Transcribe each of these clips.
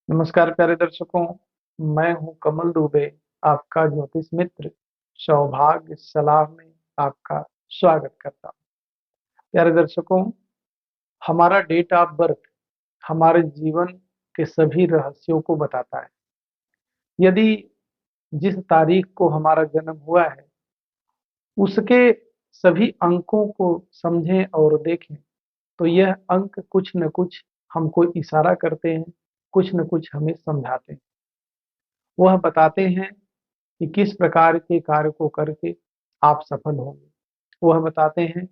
नमस्कार प्यारे दर्शकों। मैं हूं कमल दुबे, आपका ज्योतिष मित्र। सौभाग्य सलाह में आपका स्वागत करता हूं। प्यारे दर्शकों, हमारा डेट ऑफ बर्थ हमारे जीवन के सभी रहस्यों को बताता है। यदि जिस तारीख को हमारा जन्म हुआ है उसके सभी अंकों को समझें और देखें तो यह अंक कुछ न कुछ हमको इशारा करते हैं, कुछ न कुछ हमें समझाते हैं। वह बताते हैं कि किस प्रकार के कार्य को करके आप सफल होंगे। वह बताते हैं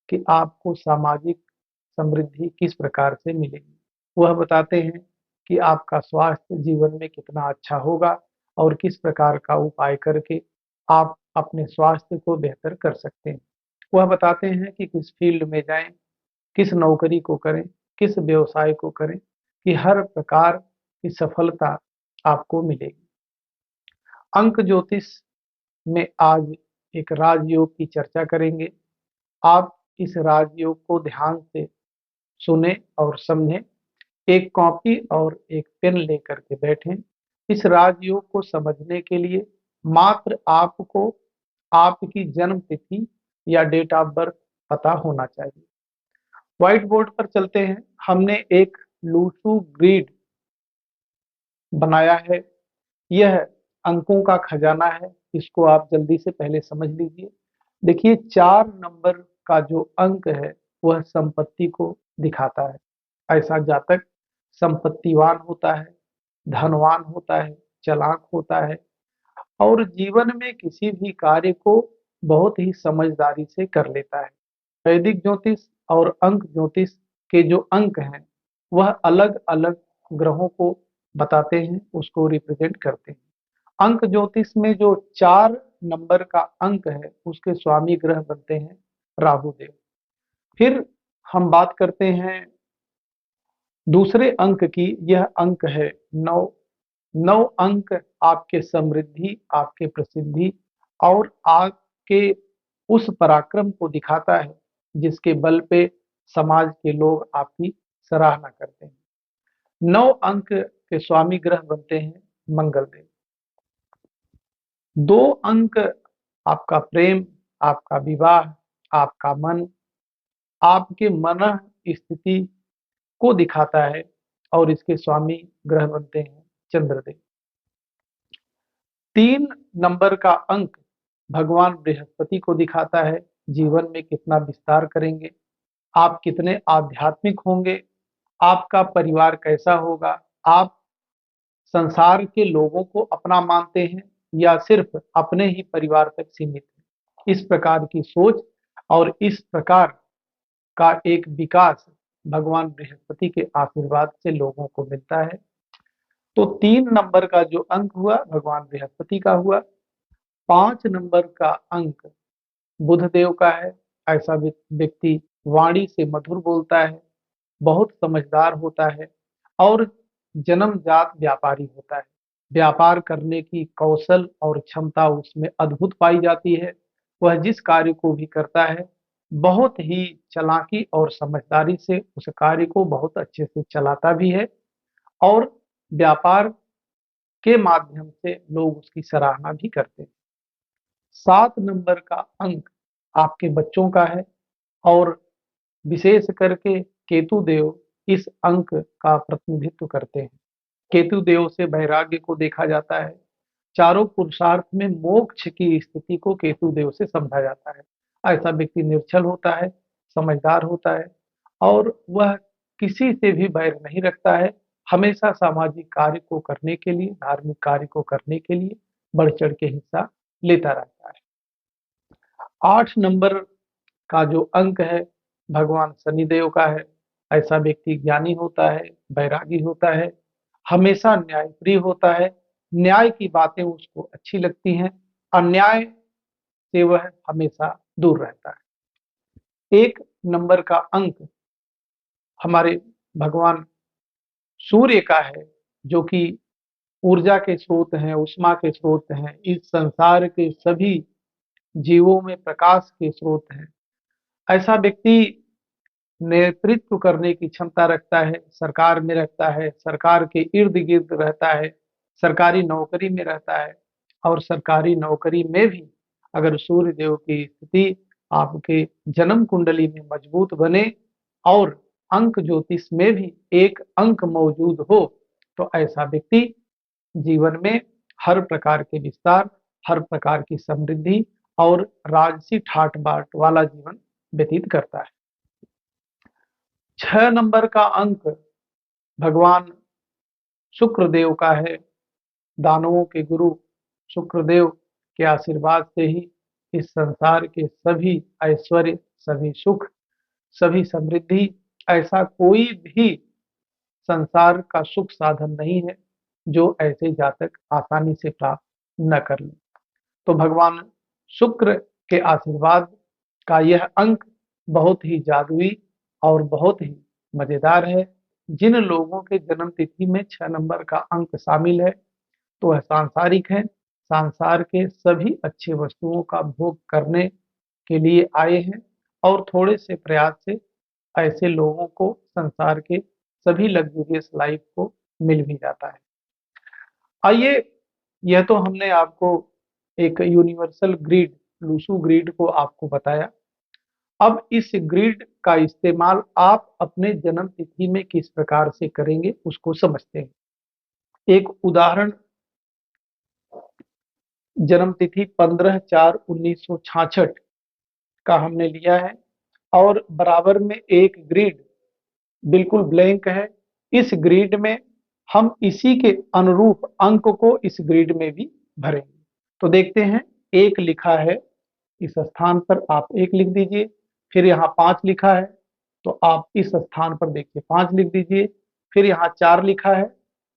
कि आपको सामाजिक समृद्धि किस प्रकार से मिलेगी। वह बताते हैं कि आपका स्वास्थ्य जीवन में कितना अच्छा होगा और किस प्रकार का उपाय करके आप अपने स्वास्थ्य को बेहतर कर सकते हैं। वह बताते हैं कि किस फील्ड में जाएं, किस नौकरी को करें, किस व्यवसाय को करें कि हर प्रकार की सफलता आपको मिलेगी। अंक ज्योतिष में आज एक राजयोग की चर्चा करेंगे। आप इस राजयोग को ध्यान से सुने और समझें। एक कॉपी और एक पेन लेकर के बैठें। इस राजयोग को समझने के लिए मात्र आपको आपकी जन्म तिथि या डेट ऑफ बर्थ पता होना चाहिए। व्हाइट बोर्ड पर चलते हैं। हमने एक लूसू ग्रिड बनाया है। यह अंकों का खजाना है। इसको आप जल्दी से पहले समझ लीजिए। देखिए, 4 नंबर का जो अंक है वह संपत्ति को दिखाता है। ऐसा जातक संपत्तिवान होता है, धनवान होता है, चालाक होता है और जीवन में किसी भी कार्य को बहुत ही समझदारी से कर लेता है। वैदिक ज्योतिष और अंक ज्योतिष के जो अंक हैं वह अलग अलग ग्रहों को बताते हैं, उसको रिप्रेजेंट करते हैं। अंक ज्योतिष में जो 4 नंबर का अंक है उसके स्वामी ग्रह बनते हैं राहु देव। फिर हम बात करते हैं दूसरे अंक की। यह अंक है 9। 9 अंक आपके समृद्धि, आपके प्रसिद्धि और आपके उस पराक्रम को दिखाता है जिसके बल पे समाज के लोग आपकी सराहना करते हैं। 9 अंक के स्वामी ग्रह बनते हैं मंगल देव। 2 अंक आपका प्रेम, आपका विवाह, आपका मन, आपके मन स्थिति को दिखाता है और इसके स्वामी ग्रह बनते हैं चंद्रदेव। 3 नंबर का अंक भगवान बृहस्पति को दिखाता है। जीवन में कितना विस्तार करेंगे, आप कितने आध्यात्मिक होंगे, आपका परिवार कैसा होगा, आप संसार के लोगों को अपना मानते हैं या सिर्फ अपने ही परिवार तक सीमित हैं। इस प्रकार की सोच और इस प्रकार का एक विकास भगवान बृहस्पति के आशीर्वाद से लोगों को मिलता है। तो 3 नंबर का जो अंक हुआ भगवान बृहस्पति का हुआ। 5 नंबर का अंक बुध देव का है। ऐसा व्यक्ति वाणी से मधुर बोलता है, बहुत समझदार होता है और जन्मजात व्यापारी होता है। व्यापार करने की कौशल और क्षमता उसमें अद्भुत पाई जाती है। वह जिस कार्य को भी करता है बहुत ही चालाकी और समझदारी से उस कार्य को बहुत अच्छे से चलाता भी है और व्यापार के माध्यम से लोग उसकी सराहना भी करते हैं। 7 नंबर का अंक आपके बच्चों का है और विशेष करके केतु देव इस अंक का प्रतिनिधित्व करते हैं। केतु देव से वैराग्य को देखा जाता है। चारों पुरुषार्थ में मोक्ष की स्थिति को केतु देव से समझा जाता है। ऐसा व्यक्ति निर्छल होता है, समझदार होता है और वह किसी से भी बैर नहीं रखता है। हमेशा सामाजिक कार्य को करने के लिए, धार्मिक कार्य को करने के लिए बढ़ चढ़ के हिस्सा लेता रहता है। 8 नंबर का जो अंक है भगवान शनिदेव का है। ऐसा व्यक्ति ज्ञानी होता है, बैरागी होता है, हमेशा न्यायप्रिय होता है। न्याय की बातें उसको अच्छी लगती हैं, अन्याय से वह हमेशा दूर रहता है। 1 नंबर का अंक हमारे भगवान सूर्य का है, जो कि ऊर्जा के स्रोत हैं, उष्मा के स्रोत हैं, इस संसार के सभी जीवों में प्रकाश के स्रोत हैं। ऐसा व्यक्ति नेतृत्व करने की क्षमता रखता है, सरकार में रखता है, सरकार के इर्द गिर्द रहता है, सरकारी नौकरी में रहता है, और सरकारी नौकरी में भी अगर सूर्य देव की स्थिति आपके जन्म कुंडली में मजबूत बने और अंक ज्योतिष में भी एक अंक मौजूद हो, तो ऐसा व्यक्ति जीवन में हर प्रकार के विस्तार, हर प्रकार की समृद्धि और राजसी ठाट बाट वाला जीवन व्यतीत करता है। 6 नंबर का अंक भगवान शुक्रदेव का है। दानवों के गुरु शुक्रदेव के आशीर्वाद से ही इस संसार के सभी ऐश्वर्य, सभी सुख, सभी समृद्धि, ऐसा कोई भी संसार का सुख साधन नहीं है जो ऐसे जातक आसानी से प्राप्त न कर ले। तो भगवान शुक्र के आशीर्वाद का यह अंक बहुत ही जादुई और बहुत ही मजेदार है। जिन लोगों के जन्म तिथि में 6 नंबर का अंक शामिल है तो वह सांसारिक है, संसार के सभी अच्छे वस्तुओं का भोग करने के लिए आए हैं और थोड़े से प्रयास से ऐसे लोगों को संसार के सभी लग्जूरियस लाइफ को मिल भी जाता है। आइए, यह तो हमने आपको एक यूनिवर्सल ग्रिड, लूसू ग्रिड को आपको बताया। अब इस ग्रिड का इस्तेमाल आप अपने जन्म तिथि में किस प्रकार से करेंगे उसको समझते हैं। एक उदाहरण, जन्म तिथि 15/4/1966 का हमने लिया है और बराबर में एक ग्रिड बिल्कुल ब्लैंक है। इस ग्रिड में हम इसी के अनुरूप अंक को इस ग्रिड में भी भरेंगे। तो देखते हैं, एक लिखा है, इस स्थान पर आप एक लिख दीजिए। फिर यहाँ 5 लिखा है तो आप इस स्थान पर देखिए 5 लिख दीजिए। फिर यहाँ 4 लिखा है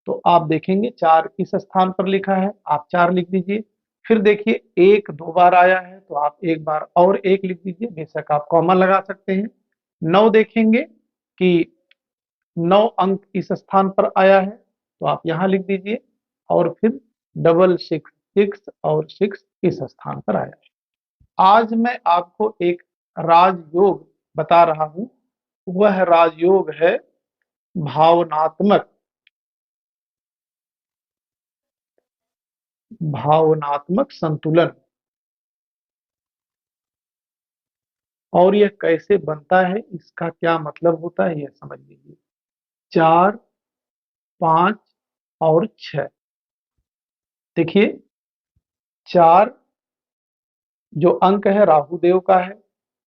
तो आप देखेंगे 4 इस स्थान पर लिखा है, आप 4 लिख दीजिए। फिर देखिए 1 2 बार आया है तो आप एक बार और 1 लिख दीजिए, बेशक आप कॉमा लगा सकते हैं। 9 देखेंगे कि 9 अंक इस स्थान पर आया है तो आप यहाँ लिख दीजिए, और फिर डबल 6 6 और 6 इस स्थान पर आया है। आज मैं आपको एक राजयोग बता रहा हूं, वह राजयोग है भावनात्मक भावनात्मक संतुलन। और यह कैसे बनता है, इसका क्या मतलब होता है, यह समझ लीजिए। 4 5 और 6, देखिए 4 जो अंक है राहु देव का है,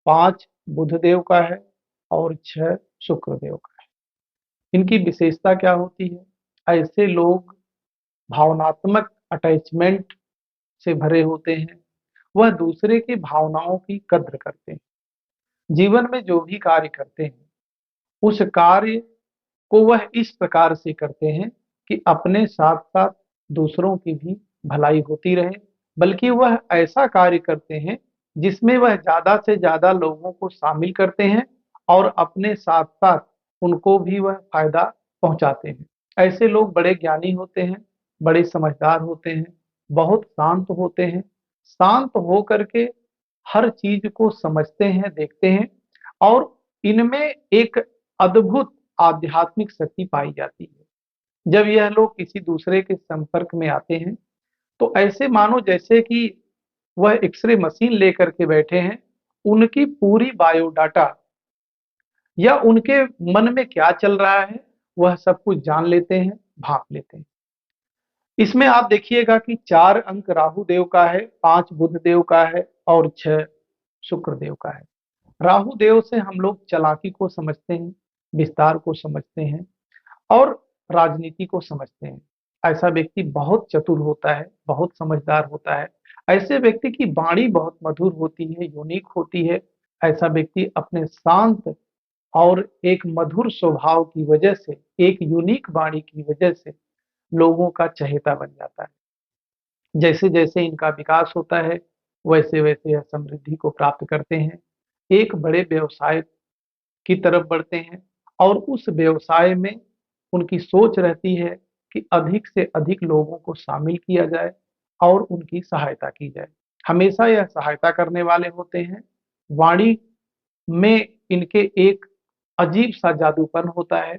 5 बुध देव का है और 6 शुक्र देव का है। इनकी विशेषता क्या होती है? ऐसे लोग भावनात्मक अटैचमेंट से भरे होते हैं, वह दूसरे की भावनाओं की कद्र करते हैं। जीवन में जो भी कार्य करते हैं उस कार्य को वह इस प्रकार से करते हैं कि अपने साथ साथ दूसरों की भी भलाई होती रहे, बल्कि वह ऐसा कार्य करते हैं जिसमें वह ज्यादा से ज्यादा लोगों को शामिल करते हैं और अपने साथ साथ उनको भी वह फायदा पहुंचाते हैं। ऐसे लोग बड़े ज्ञानी होते हैं, बड़े समझदार होते हैं, बहुत शांत होते हैं, शांत हो करके हर चीज को समझते हैं, देखते हैं, और इनमें एक अद्भुत आध्यात्मिक शक्ति पाई जाती है। जब यह लोग किसी दूसरे के संपर्क में आते हैं तो ऐसे मानो जैसे कि वह एक्सरे मशीन लेकर के बैठे हैं, उनकी पूरी बायोडाटा या उनके मन में क्या चल रहा है वह सब कुछ जान लेते हैं, भाप लेते हैं। इसमें आप देखिएगा कि 4 अंक राहु देव का है, 5 बुध देव का है और 6 शुक्र देव का है। राहु देव से हम लोग चालाकी को समझते हैं, विस्तार को समझते हैं और राजनीति को समझते हैं। ऐसा व्यक्ति बहुत चतुर होता है, बहुत समझदार होता है। ऐसे व्यक्ति की वाणी बहुत मधुर होती है, यूनिक होती है। ऐसा व्यक्ति अपने शांत और एक मधुर स्वभाव की वजह से, एक यूनिक वाणी की वजह से लोगों का चहेता बन जाता है। जैसे जैसे इनका विकास होता है वैसे वैसे यह समृद्धि को प्राप्त करते हैं, एक बड़े व्यवसाय की तरफ बढ़ते हैं और उस व्यवसाय में उनकी सोच रहती है कि अधिक से अधिक लोगों को शामिल किया जाए और उनकी सहायता की जाए। हमेशा यह सहायता करने वाले होते हैं। वाणी में इनके एक अजीब सा जादूपन होता है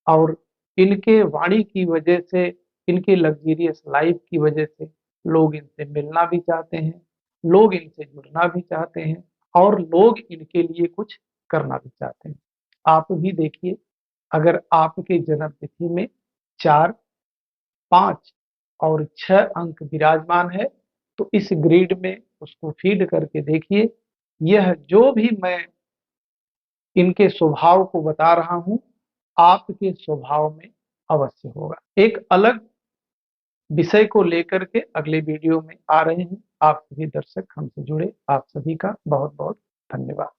और इनके वाणी की वजह से, इनके लग्जरियस लाइफ की वजह से लोग इनसे मिलना भी चाहते हैं, लोग इनसे जुड़ना भी चाहते हैं और लोग इनके लिए कुछ करना भी चाहते हैं। आप भी देखिए, अगर आपके जन्म तिथि में 4, 5 और 6 अंक विराजमान है, तो इस ग्रिड में उसको फीड करके देखिए, यह जो भी मैं इनके स्वभाव को बता रहा हूं, आपके स्वभाव में अवश्य होगा। एक अलग विषय को लेकर के अगले वीडियो में आ रहे हैं। आप सभी दर्शक हमसे जुड़े, आप सभी का बहुत बहुत धन्यवाद।